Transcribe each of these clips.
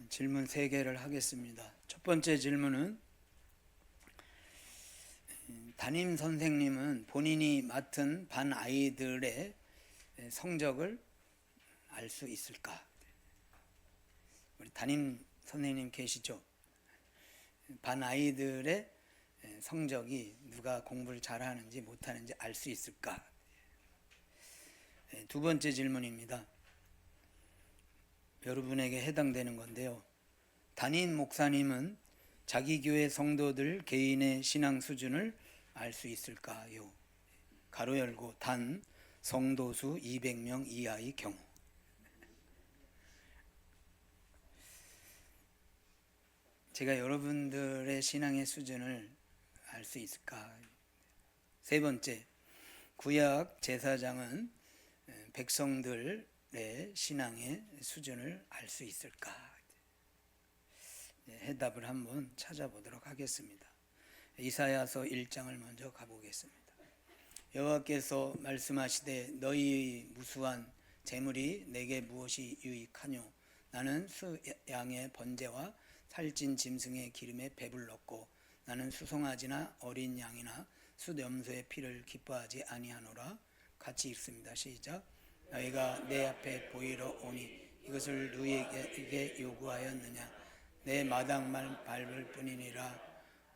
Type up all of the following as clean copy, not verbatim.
질문 3개를 하겠습니다. 첫 번째 질문은 담임 선생님은 본인이 맡은 반 아이들의 성적을 알 수 있을까? 우리 담임 선생님 계시죠? 반 아이들의 성적이 누가 공부를 잘하는지 못하는지 알 수 있을까? 두 번째 질문입니다. 여러분에게 해당되는 건데요. 담임 목사님은 자기 교회 성도들 개인의 신앙 수준을 알 수 있을까요? 가로 열고 단 성도수 200명 이하의 경우. 제가 여러분들의 신앙의 수준을 알 수 있을까? 세 번째, 구약 제사장은 백성들의 신앙의 수준을 알 수 있을까? 해답을 한번 찾아보도록 하겠습니다. 이사야서 1장을 먼저 가보겠습니다. 여호와께서 말씀하시되 너희의 무수한 재물이 내게 무엇이 유익하뇨? 나는 수 양의 번제와 살찐 짐승의 기름에 배불렀고 나는 수송아지나 어린 양이나 숫염소의 피를 기뻐하지 아니하노라. 같이 읽습니다. 시작. 너희가 내 앞에 보이러 오니 이것을 누구에게 요구하였느냐? 내 마당만 밟을 뿐이니라.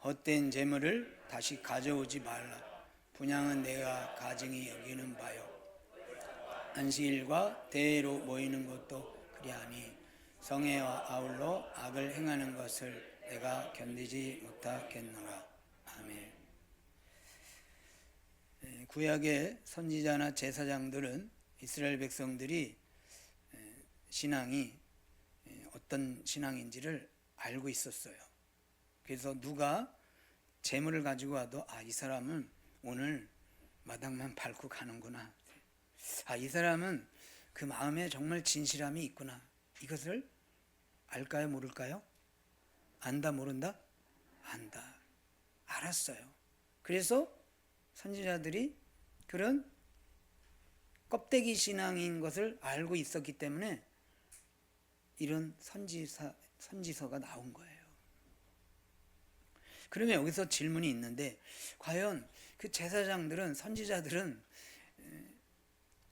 헛된 재물을 다시 가져오지 말라. 분향은 내가 가증히 여기는 바요. 안식일과 대회로 모이는 것도 그리하니 성회와 아울러 악을 행하는 것을 내가 견디지 못하겠노라. 아멘. 구약의 선지자나 제사장들은 이스라엘 백성들이 신앙이 어떤 신앙인지를 알고 있었어요. 그래서 누가 재물을 가지고 와도 이 사람은 오늘 마당만 밟고 가는구나. 이 사람은 그 마음에 정말 진실함이 있구나. 이것을 알까요, 모를까요? 안다, 모른다? 안다. 알았어요. 그래서 선지자들이 그런 껍데기 신앙인 것을 알고 있었기 때문에 이런 선지서가 나온 거예요. 그러면 여기서 질문이 있는데, 과연 그 제사장들은, 선지자들은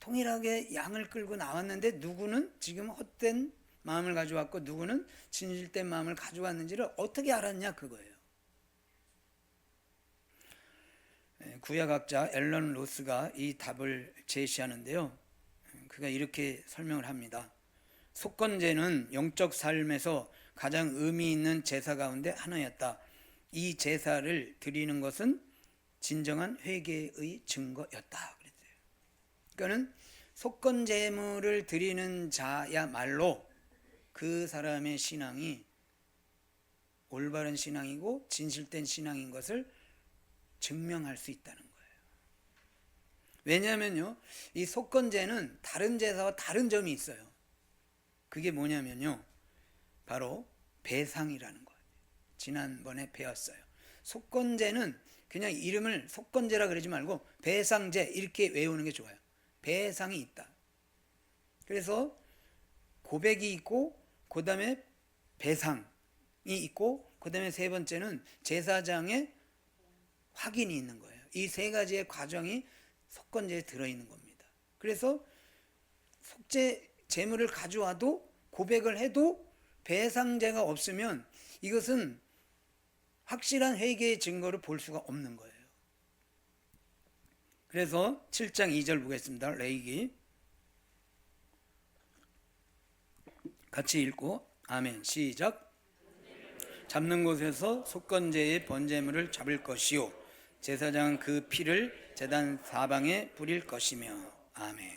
통일하게 양을 끌고 나왔는데 누구는 지금 헛된 마음을 가져왔고 누구는 진실된 마음을 가져왔는지를 어떻게 알았냐, 그거예요. 구약학자 앨런 로스가 이 답을 제시하는데요. 그가 이렇게 설명을 합니다. 속건제는 영적 삶에서 가장 의미 있는 제사 가운데 하나였다. 이 제사를 드리는 것은 진정한 회개의 증거였다. 그랬어요. 그러니까는 속건제물을 드리는 자야말로 그 사람의 신앙이 올바른 신앙이고 진실된 신앙인 것을 증명할 수 있다는 거예요. 왜냐하면요, 이 속건제는 다른 제사와 다른 점이 있어요. 그게 뭐냐면요, 바로 배상이라는 거예요. 지난번에 배웠어요. 속건제는 그냥 이름을 속건제라 그러지 말고 배상제 이렇게 외우는 게 좋아요. 배상이 있다. 그래서 고백이 있고 그 다음에 배상이 있고 그 다음에 세 번째는 제사장의 확인이 있는 거예요. 이 세 가지의 과정이 속건제에 들어있는 겁니다. 그래서 속죄 제물을 가져와도 고백을 해도 배상제가 없으면 이것은 확실한 회개의 증거를 볼 수가 없는 거예요. 그래서 7장 2절 보겠습니다. 레위기 같이 읽고 아멘. 시작. 잡는 곳에서 속건제의 번제물을 잡을 것이요 제사장은 그 피를 제단 사방에 뿌릴 것이며 아멘.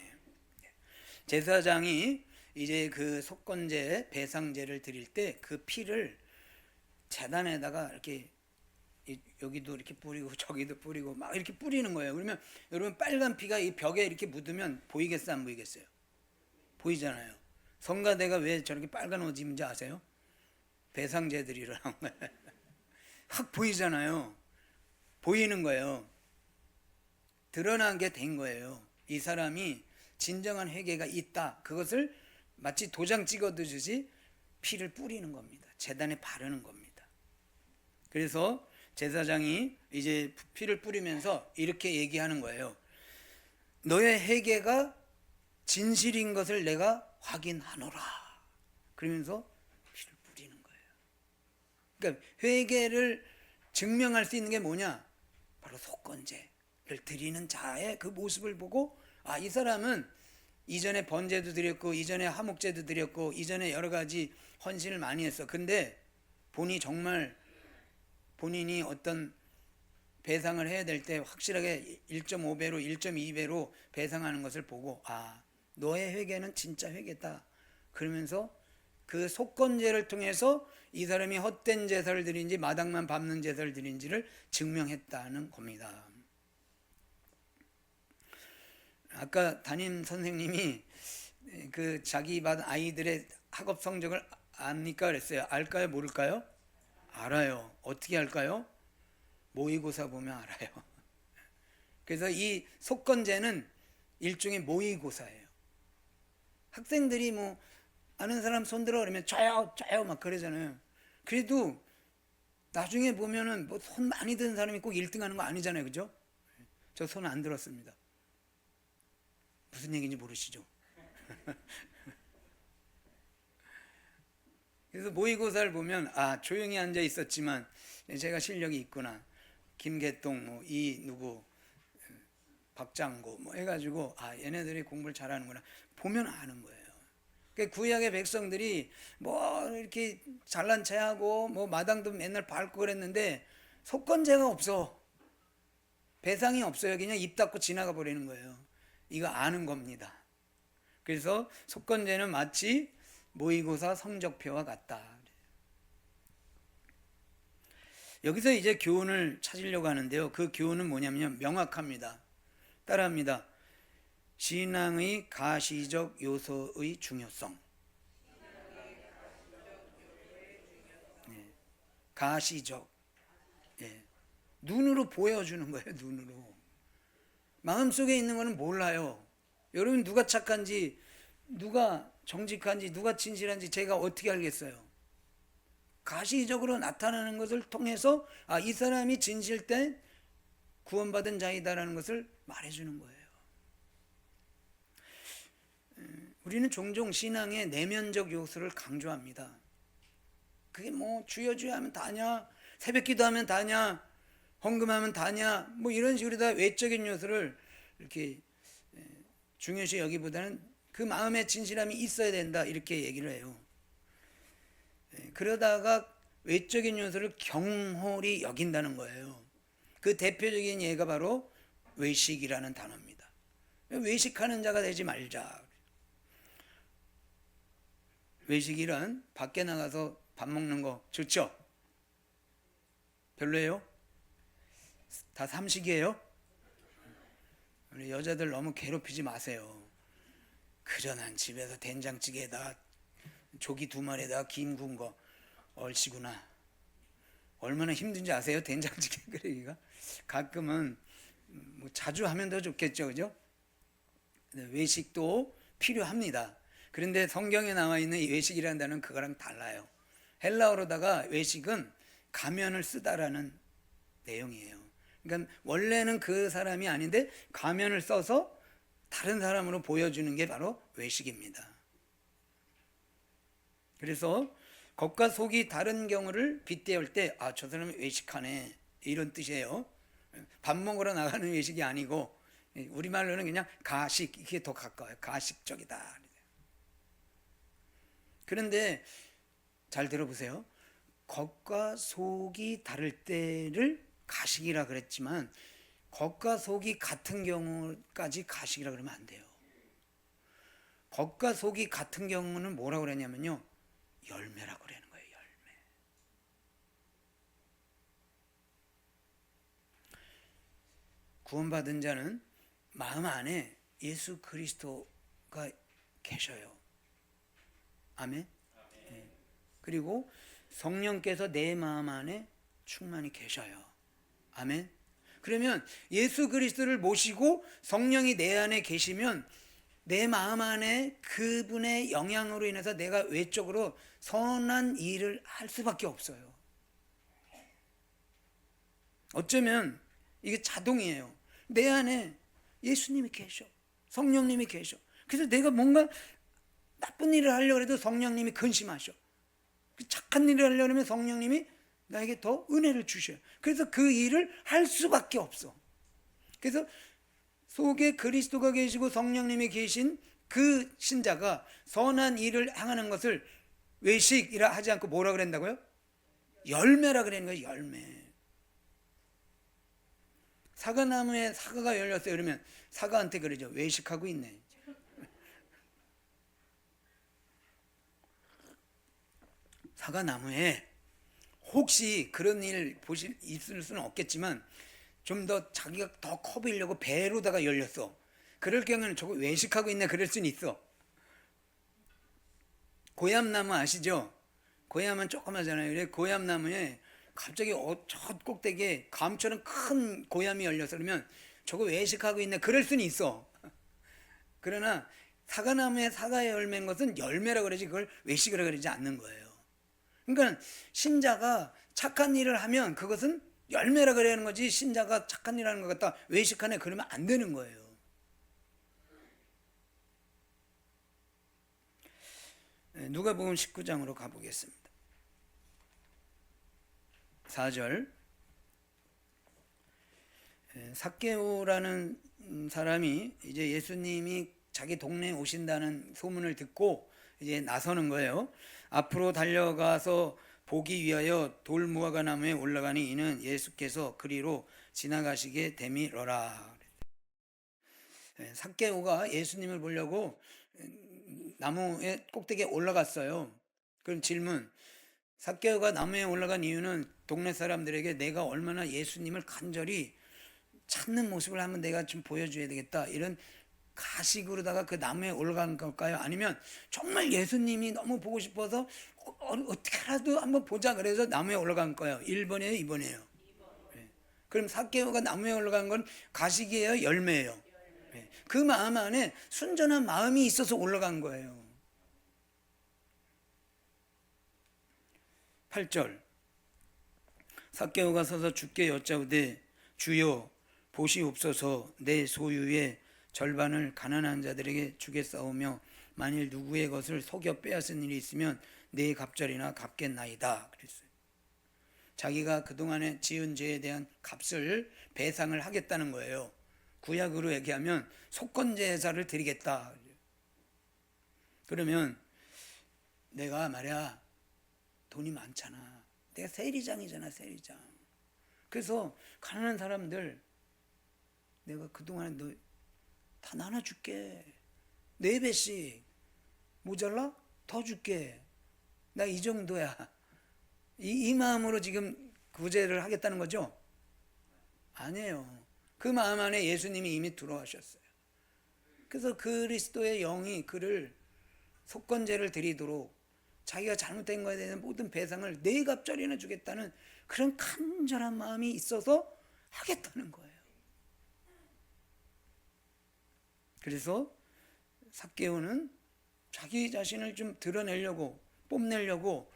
제사장이 이제 그 속건제 배상제를 드릴 때 그 피를 제단에다가 이렇게 여기도 이렇게 뿌리고 저기도 뿌리고 막 이렇게 뿌리는 거예요. 그러면 여러분 빨간 피가 이 벽에 이렇게 묻으면 보이겠어요, 안 보이겠어요? 보이잖아요. 성가대가 왜 저렇게 빨간 옷 입는지 아세요? 배상제들이라는 거예요. 확 보이잖아요. 보이는 거예요. 드러나게 된 거예요. 이 사람이 진정한 회개가 있다. 그것을 마치 도장 찍어두듯이 피를 뿌리는 겁니다. 제단에 바르는 겁니다. 그래서 제사장이 이제 피를 뿌리면서 이렇게 얘기하는 거예요. 너의 회개가 진실인 것을 내가 확인하노라. 그러면서 피를 뿌리는 거예요. 그러니까 회개를 증명할 수 있는 게 뭐냐? 바로 속건제를 드리는 자의 그 모습을 보고, 아, 이 사람은 이전에 번제도 드렸고 이전에 화목제도 드렸고 이전에 여러 가지 헌신을 많이 했어. 근데 본인이 어떤 배상을 해야 될 때 확실하게 1.5배로 1.2배로 배상하는 것을 보고, 아, 너의 회개는 진짜 회개다. 그러면서 그 속건제를 통해서 이 사람이 헛된 제사를 드린지 마당만 밟는 제사를 드린지를 증명했다는 겁니다. 아까 담임 선생님이 그 자기 받은 아이들의 학업 성적을 압니까 그랬어요. 알까요? 모를까요? 알아요. 어떻게 알까요? 모의고사 보면 알아요. 그래서 이 속건제는 일종의 모의고사예요. 학생들이 뭐 아는 사람 손들어 그러면 저요 막 그러잖아요. 그래도 나중에 보면은 뭐 손 많이 든 사람이 꼭 1등 하는 거 아니잖아요. 그죠? 저 손 안 들었습니다. 무슨 얘기인지 모르시죠? 그래서 모의고사를 보면, 아, 조용히 앉아 있었지만 제가 실력이 있구나. 김계동, 뭐 이 누구, 박장고 뭐 해가지고, 아, 얘네들이 공부를 잘하는구나. 보면 아는 거예요. 그러니까 구약의 백성들이 뭐 이렇게 잘난 체하고 뭐 마당도 맨날 밟고 그랬는데 속건제가 없어. 배상이 없어요. 그냥 입 닫고 지나가 버리는 거예요. 이거 아는 겁니다. 그래서 속건제는 마치 모의고사 성적표와 같다. 여기서 이제 교훈을 찾으려고 하는데요. 그 교훈은 뭐냐면 명확합니다. 따라합니다. 신앙의 가시적 요소의 중요성. 가시적. 눈으로 보여주는 거예요. 눈으로. 마음속에 있는 거는 몰라요. 여러분 누가 착한지, 누가 정직한지, 누가 진실한지 제가 어떻게 알겠어요? 가시적으로 나타나는 것을 통해서, 아, 이 사람이 진실된 구원받은 자이다라는 것을 말해주는 거예요. 우리는 종종 신앙의 내면적 요소를 강조합니다. 그게 뭐 주여 주여 하면 다냐, 새벽기도 하면 다냐, 헌금하면 다냐, 뭐 이런 식으로 다 외적인 요소를 이렇게 중요시 여기보다는 그 마음의 진실함이 있어야 된다, 이렇게 얘기를 해요. 그러다가 외적인 요소를 경홀히 여긴다는 거예요. 그 대표적인 예가 바로 외식이라는 단어입니다. 외식하는 자가 되지 말자. 외식이란 밖에 나가서 밥 먹는 거 좋죠? 별로예요? 다 삼식이에요? 우리 여자들 너무 괴롭히지 마세요. 그러난 집에서 된장찌개에다가 조기 2마리에다가 김 구운 거 얼씨구나. 얼마나 힘든지 아세요? 된장찌개 끓이기가. 가끔은 뭐 자주 하면 더 좋겠죠, 그죠? 외식도 필요합니다. 그런데 성경에 나와 있는 이 외식이라는 단어는 그거랑 달라요. 헬라어로다가 외식은 가면을 쓰다라는 내용이에요. 그러니까 원래는 그 사람이 아닌데 가면을 써서 다른 사람으로 보여주는 게 바로 외식입니다. 그래서 겉과 속이 다른 경우를 빗대올 때, 아, 저 사람이 외식하네, 이런 뜻이에요. 밥 먹으러 나가는 외식이 아니고 우리말로는 그냥 가식, 이게 더 가까워요. 가식적이다. 그런데 잘 들어보세요. 겉과 속이 다를 때를 가식이라 그랬지만 겉과 속이 같은 경우까지 가식이라 그러면 안 돼요. 겉과 속이 같은 경우는 뭐라고 그랬냐면요, 열매라고 그러는 거예요. 열매. 구원받은 자는 마음 안에 예수 그리스도가 계셔요. 아멘. 네. 그리고 성령께서 내 마음 안에 충만히 계셔요. 아멘. 그러면 예수 그리스도를 모시고 성령이 내 안에 계시면 내 마음 안에 그분의 영향으로 인해서 내가 외적으로 선한 일을 할 수밖에 없어요. 어쩌면 이게 자동이에요. 내 안에 예수님이 계셔, 성령님이 계셔. 그래서 내가 뭔가 나쁜 일을 하려고 해도 성령님이 근심하셔. 착한 일을 하려고 하면 성령님이 나에게 더 은혜를 주셔요. 그래서 그 일을 할 수밖에 없어. 그래서 속에 그리스도가 계시고 성령님이 계신 그 신자가 선한 일을 행하는 것을 외식이라 하지 않고 뭐라 그랬다고요? 열매라 그랬는 거예요. 열매. 사과나무에 사과가 열렸어요. 그러면 사과한테 그러죠. 외식하고 있네. 사과나무에 혹시 그런 일 있을 수는 없겠지만 좀 더 자기가 더 커 보이려고 배로다가 열렸어. 그럴 경우는 저거 외식하고 있네 그럴 수는 있어. 고얌나무 아시죠? 고얌은 조그마잖아요. 그래 고얌나무에 갑자기 저 꼭대기에 감처럼 큰 고얌이 열려서 그러면 저거 외식하고 있네 그럴 수는 있어. 그러나 사과나무에 사과의 열매인 것은 열매라 그러지 그걸 외식이라 그러지 않는 거예요. 그러니까 신자가 착한 일을 하면 그것은 열매라 그러는 거지 신자가 착한 일 하는 것 같다 외식하네 그러면 안 되는 거예요. 누가복음 19장으로 가보겠습니다. 4절. 삭개오라는 사람이 이제 예수님이 자기 동네에 오신다는 소문을 듣고 이제 나서는 거예요. 앞으로 달려가서 보기 위하여 돌무화과 나무에 올라가니 이는 예수께서 그리로 지나가시게 되밀어라. 삭개오가 예수님을 보려고 나무의 꼭대기에 올라갔어요. 그럼 질문, 삭개오가 나무에 올라간 이유는 동네 사람들에게 내가 얼마나 예수님을 간절히 찾는 모습을 한번 내가 좀 보여줘야 되겠다 이런 가식으로다가 그 나무에 올라간 걸까요? 아니면 정말 예수님이 너무 보고 싶어서 어떻게라도 한번 보자 그래서 나무에 올라간 거예요? 1번이에요? 2번이에요? 그럼 삭개오가 나무에 올라간 건 가식이에요? 열매예요? 그 마음 안에 순전한 마음이 있어서 올라간 거예요. 8절. 삭개오가 서서 주께 여짜오되 주여 보시옵소서 내 소유의 절반을 가난한 자들에게 주겠사오며 만일 누구의 것을 속여 빼앗은 일이 있으면 내 갑절이나 갚겠나이다 그랬어요. 자기가 그동안에 지은 죄에 대한 값을 배상을 하겠다는 거예요. 구약으로 얘기하면 속건제사를 드리겠다. 그러면 내가 말이야 돈이 많잖아. 내가 세리장이잖아 세리장. 그래서 가난한 사람들 내가 그동안에 너 다 나눠줄게. 4배씩 모자라? 더 줄게. 나 이 정도야. 이 마음으로 지금 구제를 하겠다는 거죠? 아니에요. 그 마음 안에 예수님이 이미 들어가셨어요. 그래서 그리스도의 영이 그를 속건제를 드리도록 자기가 잘못된 것에 대한 모든 배상을 4갑절이나 주겠다는 그런 간절한 마음이 있어서 하겠다는 거예요. 그래서 삭개오는 자기 자신을 좀 드러내려고 뽐내려고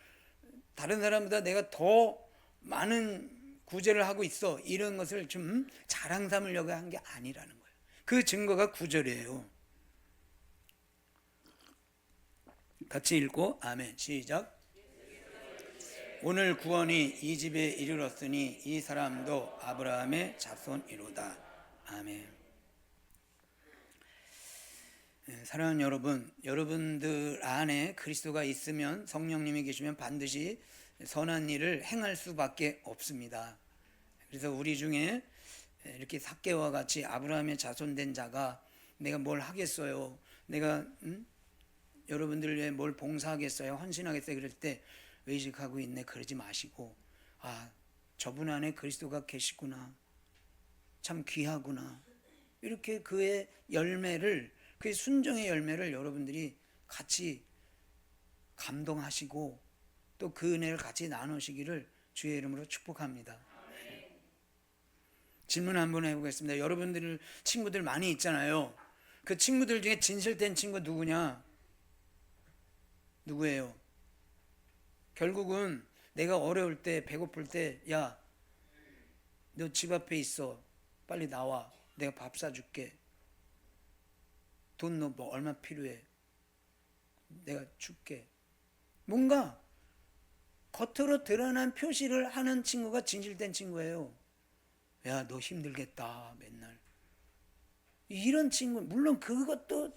다른 사람보다 내가 더 많은 구제를 하고 있어 이런 것을 좀 자랑 삼으려고 한 게 아니라는 거예요. 그 증거가 9절이에요. 같이 읽고 아멘. 시작. 오늘 구원이 이 집에 이르렀으니 이 사람도 아브라함의 자손이로다. 아멘. 사랑하는 여러분, 여러분들 안에 그리스도가 있으면 성령님이 계시면 반드시 선한 일을 행할 수밖에 없습니다. 그래서 우리 중에 이렇게 삭개와 같이 아브라함의 자손된 자가 내가 뭘 하겠어요? 내가 여러분들 위해 뭘 봉사하겠어요? 헌신하겠어요? 그럴 때 외식하고 있네 그러지 마시고 아 저분 안에 그리스도가 계시구나 참 귀하구나 이렇게 그의 열매를 그의 순종의 열매를 여러분들이 같이 감동하시고 또 그 은혜를 같이 나누시기를 주의 이름으로 축복합니다. 질문 한번 해보겠습니다. 여러분들 친구들 많이 있잖아요. 그 친구들 중에 진실된 친구 누구냐? 누구예요? 결국은 내가 어려울 때, 배고플 때, 야, 너 집 앞에 있어. 빨리 나와. 내가 밥 사줄게. 돈 너 뭐 얼마 필요해? 내가 줄게. 뭔가 겉으로 드러난 표시를 하는 친구가 진실된 친구예요. 야, 너 힘들겠다, 맨날. 이런 친구, 물론 그것도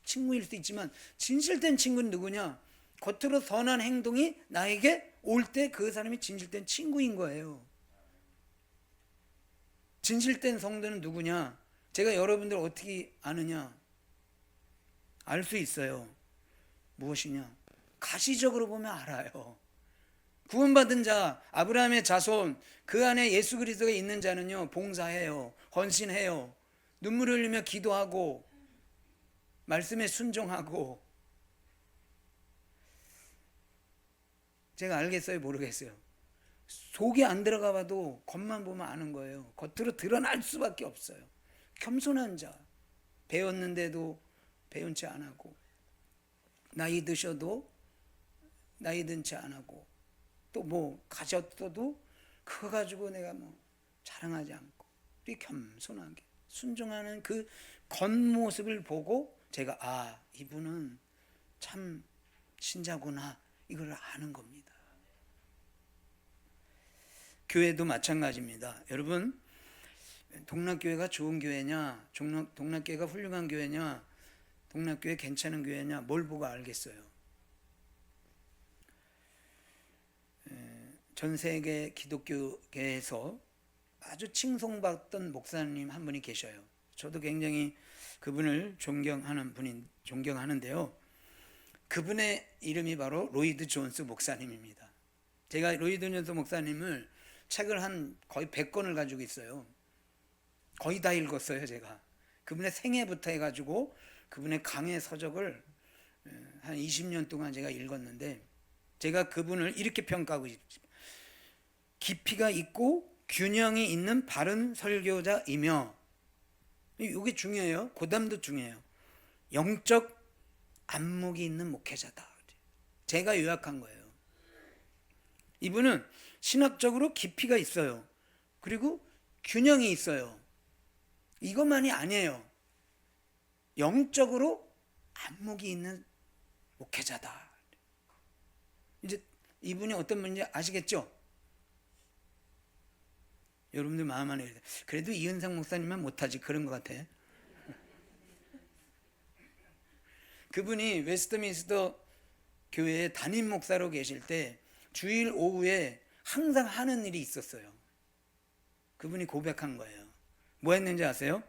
친구일 수도 있지만, 진실된 친구는 누구냐? 겉으로 선한 행동이 나에게 올 때 그 사람이 진실된 친구인 거예요. 진실된 성도는 누구냐? 제가 여러분들 어떻게 아느냐? 알 수 있어요. 무엇이냐? 가시적으로 보면 알아요. 구원받은 자, 아브라함의 자손, 그 안에 예수 그리스도가 있는 자는요, 봉사해요. 헌신해요. 눈물 흘리며 기도하고, 말씀에 순종하고. 제가 알겠어요? 모르겠어요? 속에 안 들어가 봐도 겉만 보면 아는 거예요. 겉으로 드러날 수밖에 없어요. 겸손한 자, 배웠는데도 배운 채 안 하고, 나이 드셔도 나이 든 채 안 하고, 또 뭐 가졌어도 그거 가지고 내가 뭐 자랑하지 않고, 우리 겸손하게 순종하는 그 겉모습을 보고 제가 아, 이분은 참 신자구나, 이걸 아는 겁니다. 교회도 마찬가지입니다. 여러분, 동락교회가 좋은 교회냐, 동락교회가 훌륭한 교회냐, 동락교회 괜찮은 교회냐, 뭘 보고 알겠어요? 전 세계 기독교계에서 아주 칭송받던 목사님 한 분이 계셔요. 저도 굉장히 그분을 존경하는데요. 그분의 이름이 바로 로이드 존스 목사님입니다. 제가 로이드 존스 목사님을 책을 한 거의 100권을 가지고 있어요. 거의 다 읽었어요, 제가. 그분의 생애부터 해가지고 그분의 강해 서적을 한 20년 동안 제가 읽었는데, 제가 그분을 이렇게 평가하고 있습니다. 깊이가 있고 균형이 있는 바른 설교자이며, 이게 중요해요. 고담도 중요해요. 영적 안목이 있는 목회자다. 제가 요약한 거예요. 이분은 신학적으로 깊이가 있어요. 그리고 균형이 있어요. 이것만이 아니에요. 영적으로 안목이 있는 목회자다. 이제 이분이 어떤 분인지 아시겠죠? 여러분들 마음 안에 그래도 이은상 목사님만 못하지, 그런 것 같아. 그분이 웨스트민스터 교회에 담임 목사로 계실 때 주일 오후에 항상 하는 일이 있었어요. 그분이 고백한 거예요. 뭐 했는지 아세요?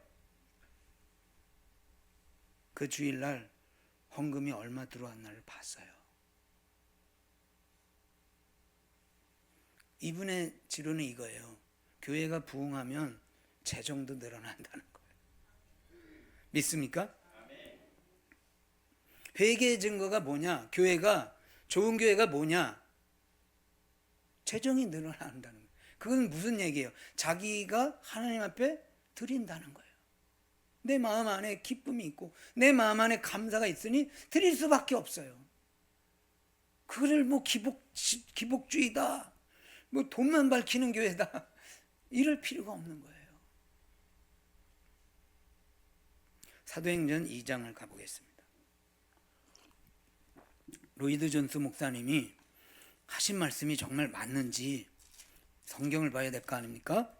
그 주일날 헌금이 얼마 들어왔나를 봤어요. 이분의 지론은 이거예요. 교회가 부흥하면 재정도 늘어난다는 거예요. 믿습니까? 회개의 증거가 뭐냐? 교회가, 좋은 교회가 뭐냐? 재정이 늘어난다는 거예요. 그건 무슨 얘기예요? 자기가 하나님 앞에 드린다는 거예요. 내 마음 안에 기쁨이 있고 내 마음 안에 감사가 있으니 드릴 수밖에 없어요. 그거를 뭐 기복주의다, 뭐 돈만 밝히는 교회다, 이럴 필요가 없는 거예요. 사도행전 2장을 가보겠습니다. 로이드 존스 목사님이 하신 말씀이 정말 맞는지 성경을 봐야 될 거 아닙니까?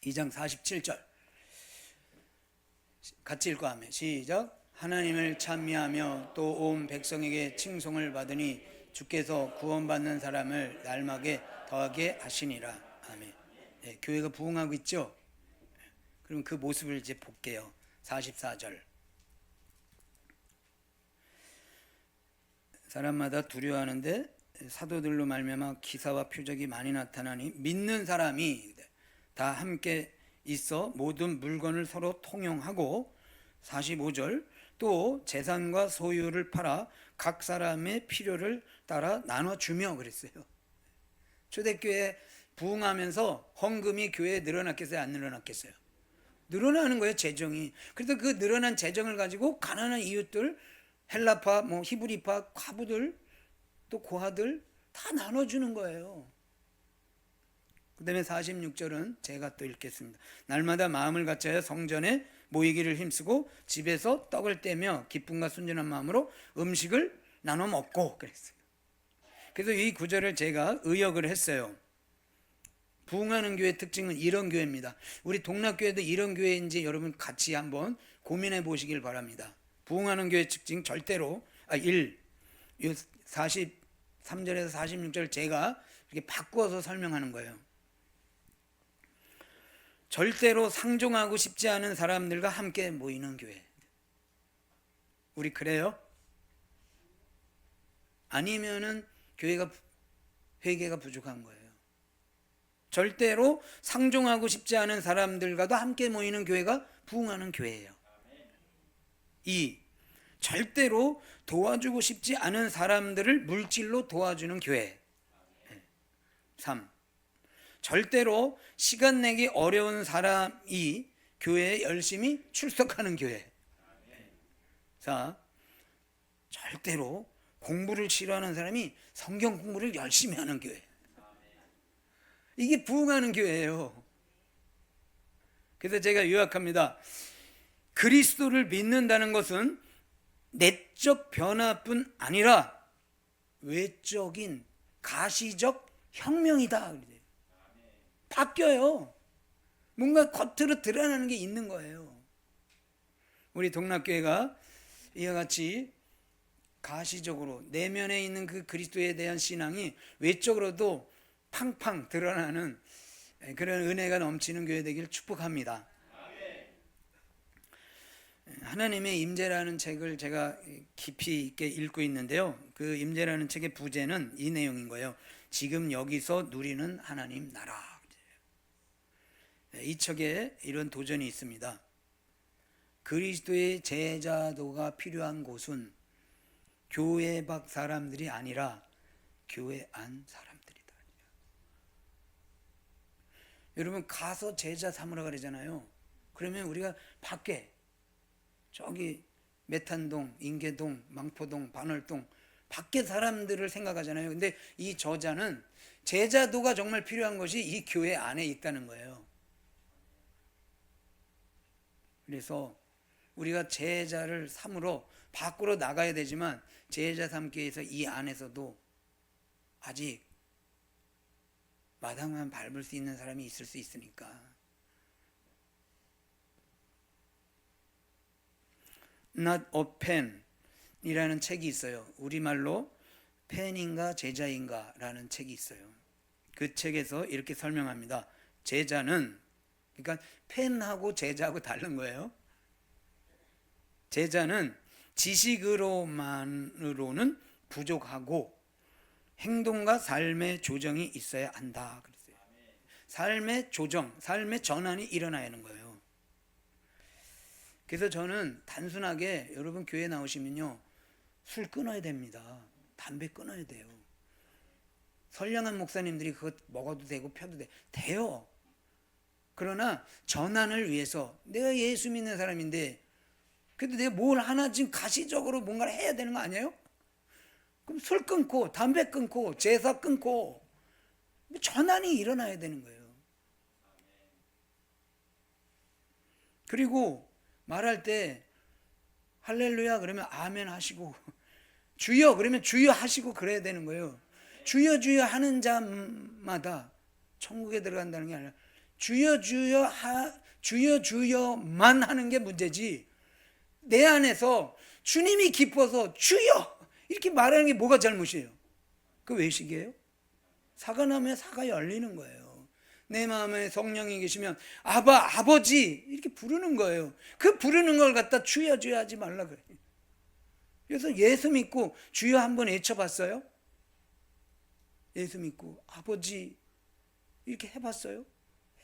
2장 47절 같이 읽고 하면 시작. 하나님을 찬미하며 또 온 백성에게 칭송을 받으니 주께서 구원받는 사람을 날마게 더하게 하시니라. 아멘. 네, 교회가 부흥하고 있죠? 그럼 그 모습을 이제 볼게요. 44절. 사람마다 두려워하는데 사도들로 말미암아 기사와 표적이 많이 나타나니 믿는 사람이 다 함께 있어 모든 물건을 서로 통용하고, 45절, 또 재산과 소유를 팔아 각 사람의 필요를 따라 나눠주며 그랬어요. 초대교회 부흥하면서 헌금이 교회에 늘어났겠어요? 안 늘어났겠어요? 늘어나는 거예요, 재정이. 그래서 그 늘어난 재정을 가지고 가난한 이웃들, 헬라파, 뭐 히브리파, 과부들, 또 고아들 다 나눠주는 거예요. 그 다음에 46절은 제가 또 읽겠습니다. 날마다 마음을 같이하여 성전에 모이기를 힘쓰고 집에서 떡을 떼며 기쁨과 순전한 마음으로 음식을 나눠 먹고 그랬어요. 그래서 이 구절을 제가 의역을 했어요. 부흥하는 교회 특징은 이런 교회입니다. 우리 동락교회도 이런 교회인지 여러분 같이 한번 고민해 보시길 바랍니다. 부흥하는 교회 특징 절대로 43절에서 46절 제가 이렇게 바꾸어서 설명하는 거예요. 절대로 상종하고 싶지 않은 사람들과 함께 모이는 교회. 우리 그래요? 아니면은 교회가 회개가 부족한 거예요. 절대로 상종하고 싶지 않은 사람들과도 함께 모이는 교회가 부흥하는 교회예요. 2. 절대로 도와주고 싶지 않은 사람들을 물질로 도와주는 교회. 3. 절대로 시간 내기 어려운 사람이 교회에 열심히 출석하는 교회. 4. 절대로 공부를 싫어하는 사람이 성경 공부를 열심히 하는 교회. 이게 부흥하는 교회예요. 그래서 제가 요약합니다. 그리스도를 믿는다는 것은 내적 변화뿐 아니라 외적인 가시적 혁명이다. 바뀌어요. 뭔가 겉으로 드러나는 게 있는 거예요. 우리 동락교회가 이와 같이 가시적으로 내면에 있는 그 그리스도에 대한 신앙이 외적으로도 팡팡 드러나는 그런 은혜가 넘치는 교회 되기를 축복합니다. 하나님의 임재라는 책을 제가 깊이 있게 읽고 있는데요. 그 임재라는 책의 부제는 이 내용인 거예요. 지금 여기서 누리는 하나님 나라. 이 책에 이런 도전이 있습니다. 그리스도의 제자도가 필요한 곳은 교회 밖 사람들이 아니라 교회 안 사람들이다. 여러분 가서 제자 삼으라 그러잖아요. 그러면 우리가 밖에 저기 메탄동, 인계동, 망포동, 반월동 밖에 사람들을 생각하잖아요. 근데 이 저자는 제자도가 정말 필요한 것이 이 교회 안에 있다는 거예요. 그래서 우리가 제자를 삼으러 밖으로 나가야 되지만 제자 삼기 위해서 이 안에서도 아직 마당만 밟을 수 있는 사람이 있을 수 있으니까. Not a pen 이라는 책이 있어요. 우리말로 팬인가 제자인가 라는 책이 있어요. 그 책에서 이렇게 설명합니다. 제자는, 그러니까 팬하고 제자하고 다른 거예요. 제자는 지식으로만으로는 부족하고 행동과 삶의 조정이 있어야 한다 그랬어요. 삶의 조정, 삶의 전환이 일어나야 하는 거예요. 그래서 저는 단순하게 여러분 교회 나오시면요, 술 끊어야 됩니다. 담배 끊어야 돼요. 선량한 목사님들이 그거 먹어도 되고 펴도 돼요. 그러나 전환을 위해서 내가 예수 믿는 사람인데 그래도 내가 뭘 하나 지금 가시적으로 뭔가를 해야 되는 거 아니에요? 그럼 술 끊고 담배 끊고 제사 끊고 전환이 일어나야 되는 거예요. 그리고 말할 때 할렐루야 그러면 아멘 하시고 주여 그러면 주여 하시고 그래야 되는 거예요. 주여 주여 하는 자마다 천국에 들어간다는 게 아니라 주여 주여만 하는 게 문제지, 내 안에서 주님이 기뻐서 주여 이렇게 말하는 게 뭐가 잘못이에요? 그 외식이에요? 사과 나무에 사과 열리는 거예요. 내 마음에 성령이 계시면 아버지 이렇게 부르는 거예요. 그 부르는 걸 갖다 주여 주여 하지 말라 그래요. 그래서 예수 믿고 주여 한번 외쳐봤어요? 예수 믿고 아버지 이렇게 해봤어요?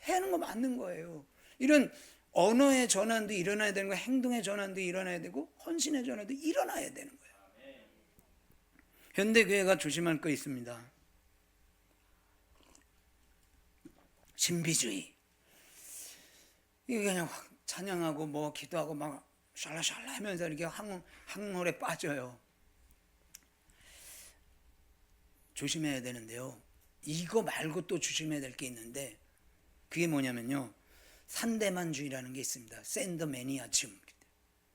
하는 거 맞는 거예요. 이런 언어의 전환도 일어나야 되는 거예요. 행동의 전환도 일어나야 되고 헌신의 전환도 일어나야 되는 거예요. 현대교회가 조심할 거 있습니다. 신비주의. 이게 그냥 찬양하고 뭐 기도하고 막 샬라샬라 하면서 이렇게 항몰에 빠져요. 조심해야 되는데요. 이거 말고 또 조심해야 될 게 있는데 그게 뭐냐면요. 산대만주의라는 게 있습니다. 샌더매니아즘.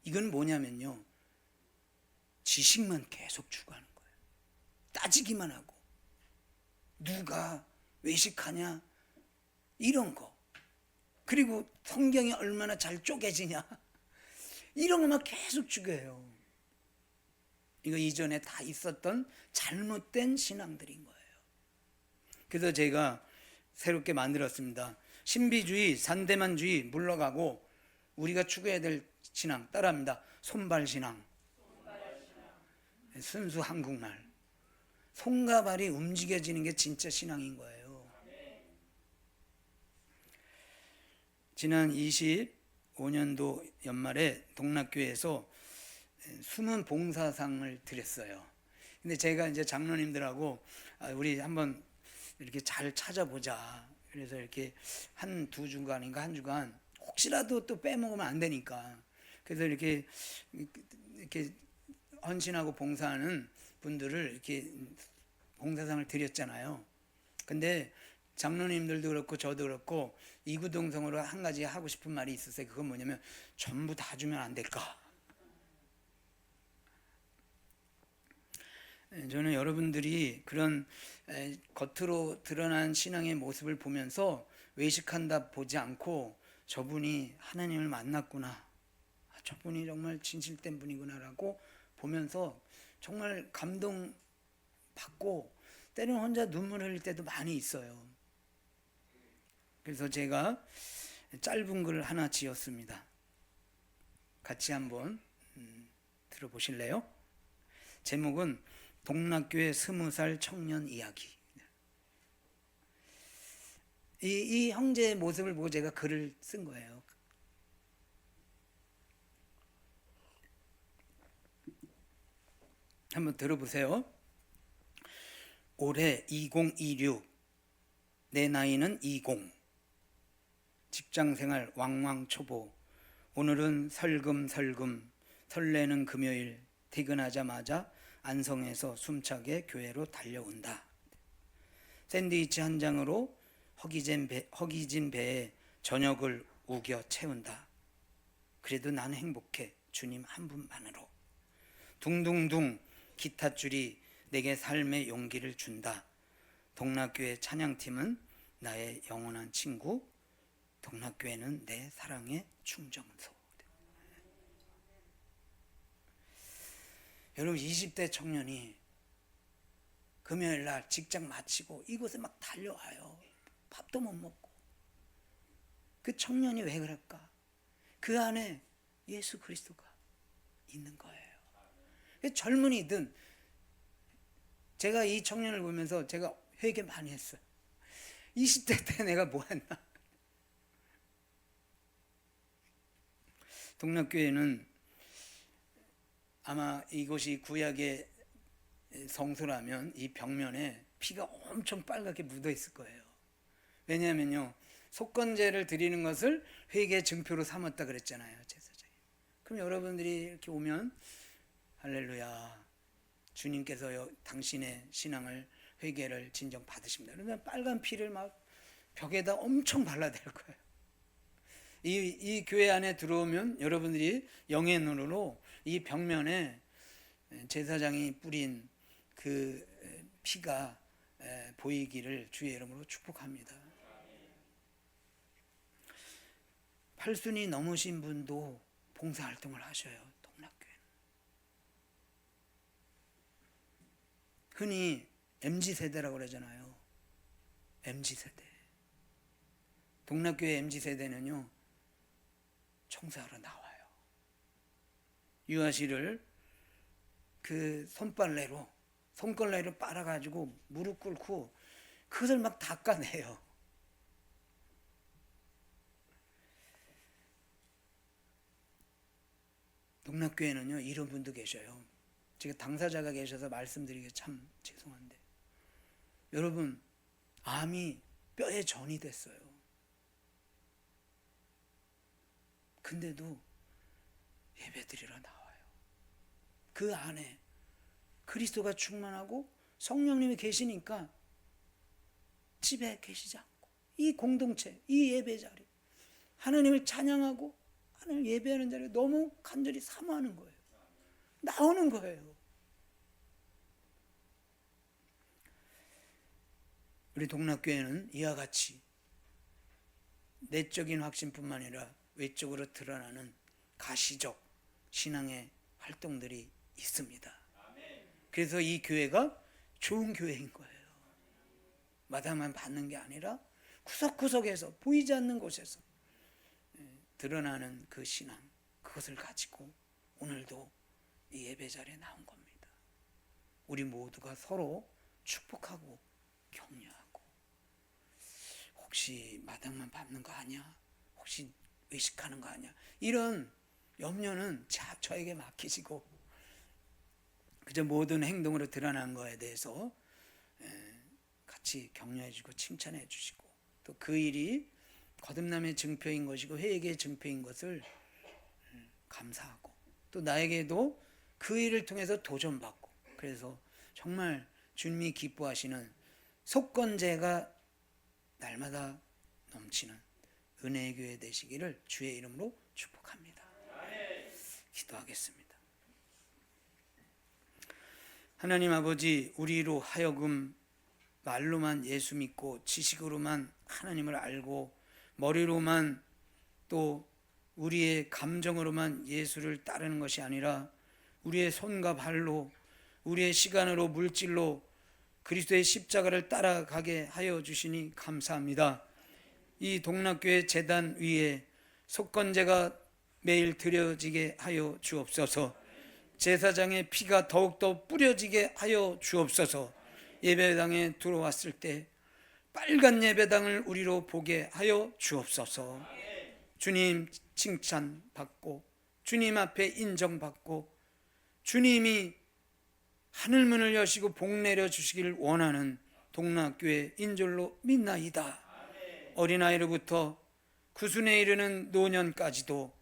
이건 뭐냐면요. 지식만 계속 추구하는 거예요. 따지기만 하고 누가 외식하냐 이런 거. 그리고 성경이 얼마나 잘 쪼개지냐 이런 것만 계속 추구해요. 이거 이전에 다 있었던 잘못된 신앙들인 거예요. 그래서 제가 새롭게 만들었습니다. 신비주의, 산대만주의 물러가고 우리가 추구해야 될 신앙 따라합니다. 손발신앙. 순수 한국말. 손과 발이 움직여지는 게 진짜 신앙인 거예요. 지난 25년도 연말에 동락교회에서 숨은 봉사상을 드렸어요. 근데 제가 이제 장로님들하고 우리 한번 이렇게 잘 찾아보자. 그래서 이렇게 한 두 주간인가 한 주간 혹시라도 또 빼먹으면 안 되니까. 그래서 이렇게 헌신하고 봉사하는 분들을 이렇게 봉사상을 드렸잖아요. 근데 장로님들도 그렇고 저도 그렇고 이구동성으로 한 가지 하고 싶은 말이 있었어요. 그건 뭐냐면 전부 다 주면 안 될까? 저는 여러분들이 그런 겉으로 드러난 신앙의 모습을 보면서 외식한다 보지 않고 저분이 하나님을 만났구나, 저분이 정말 진실된 분이구나라고 보면서 정말 감동받고 때로는 혼자 눈물 흘릴 때도 많이 있어요. 그래서 제가 짧은 글을 하나 지었습니다. 같이 한번 들어보실래요? 제목은 동락교회 20살 청년 이야기. 이 형제의 모습을 보고 제가 글을 쓴 거예요. 한번 들어보세요. 올해 2026, 내 나이는 20, 직장생활 왕왕 초보, 오늘은 설금설금 설레는 금요일, 퇴근하자마자 안성에서 숨차게 교회로 달려온다. 샌드위치 한 장으로 허기진 배에 저녁을 우겨 채운다. 그래도 난 행복해, 주님 한 분만으로. 둥둥둥 기타줄이 내게 삶의 용기를 준다. 동락교회 찬양팀은 나의 영원한 친구, 동락교회는 내 사랑의 충정소. 여러분 20대 청년이 금요일 날 직장 마치고 이곳에 막 달려와요. 밥도 못 먹고. 그 청년이 왜 그럴까? 그 안에 예수 그리스도가 있는 거예요. 젊은이든 제가 이 청년을 보면서 제가 회개 많이 했어요. 20대 때 내가 뭐 했나? 동락교회는 아마 이곳이 구약의 성소라면 이 벽면에 피가 엄청 빨갛게 묻어 있을 거예요. 왜냐하면요, 속건제를 드리는 것을 회개의 증표로 삼았다 그랬잖아요, 제사장이. 그럼 여러분들이 이렇게 오면 할렐루야, 주님께서 당신의 신앙을 회개를 진정 받으십니다. 그러면 빨간 피를 막 벽에다 엄청 발라댈 거예요. 이 교회 안에 들어오면 여러분들이 영의 눈으로 이 벽면에 제사장이 뿌린 그 피가 보이기를 주의 이름으로 축복합니다. 8순이 넘으신 분도 봉사활동을 하셔요. 동락교회는. 흔히 MZ세대라고 그러잖아요. MZ세대. 동락교회 MZ세대는요, 청소하러 나와요. 유아실을 그 손걸레로 빨아가지고 무릎 꿇고 그것을 막 닦아내요. 동락교회는요, 이런 분도 계셔요. 제가 당사자가 계셔서 말씀드리기 참 죄송한데, 여러분 암이 뼈에 전이 됐어요. 근데도 예배드리러 나와요. 그 안에 그리스도가 충만하고 성령님이 계시니까 집에 계시지 않고 이 공동체, 이 예배 자리, 하나님을 찬양하고 하나님을 예배하는 자리를 너무 간절히 사모하는 거예요. 나오는 거예요. 우리 동락교회는 이와 같이 내적인 확신뿐만 아니라 외적으로 드러나는 가시적 신앙의 활동들이 있습니다. 그래서 이 교회가 좋은 교회인 거예요. 마다만 받는 게 아니라 구석구석에서 보이지 않는 곳에서 드러나는 그 신앙, 그것을 가지고 오늘도 이 예배 자리에 나온 겁니다. 우리 모두가 서로 축복하고 격려하고, 혹시 마당만 밟는 거 아니야? 혹시 외식하는 거 아니야? 이런 염려는 저에게 맡기시고 그저 모든 행동으로 드러난 거에 대해서 같이 격려해 주고 칭찬해 주시고, 또 그 일이 거듭남의 증표인 것이고 회개의 증표인 것을 감사하고, 또 나에게도 그 일을 통해서 도전받고, 그래서 정말 주님이 기뻐하시는 속건제가 날마다 넘치는 은혜의 교회 되시기를 주의 이름으로 축복합니다. 기도하겠습니다. 하나님 아버지, 우리로 하여금 말로만 예수 믿고 지식으로만 하나님을 알고 머리로만 또 우리의 감정으로만 예수를 따르는 것이 아니라 우리의 손과 발로, 우리의 시간으로, 물질로 그리스도의 십자가를 따라가게 하여 주시니 감사합니다. 이 동락교회 제단 위에 속건제가 매일 드려지게 하여 주옵소서. 제사장의 피가 더욱더 뿌려지게 하여 주옵소서. 예배당에 들어왔을 때 빨간 예배당을 우리로 보게 하여 주옵소서. 주님 칭찬받고 주님 앞에 인정받고 주님이 하늘문을 여시고 복 내려 주시기를 원하는 동락교회 인줄로 믿나이다. 어린아이로부터 구순에 이르는 노년까지도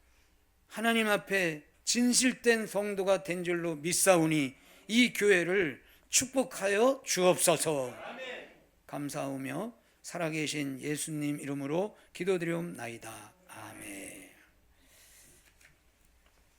하나님 앞에 진실된 성도가 된 줄로 믿사오니 이 교회를 축복하여 주옵소서. 감사하며 살아계신 예수님 이름으로 기도드리옵나이다.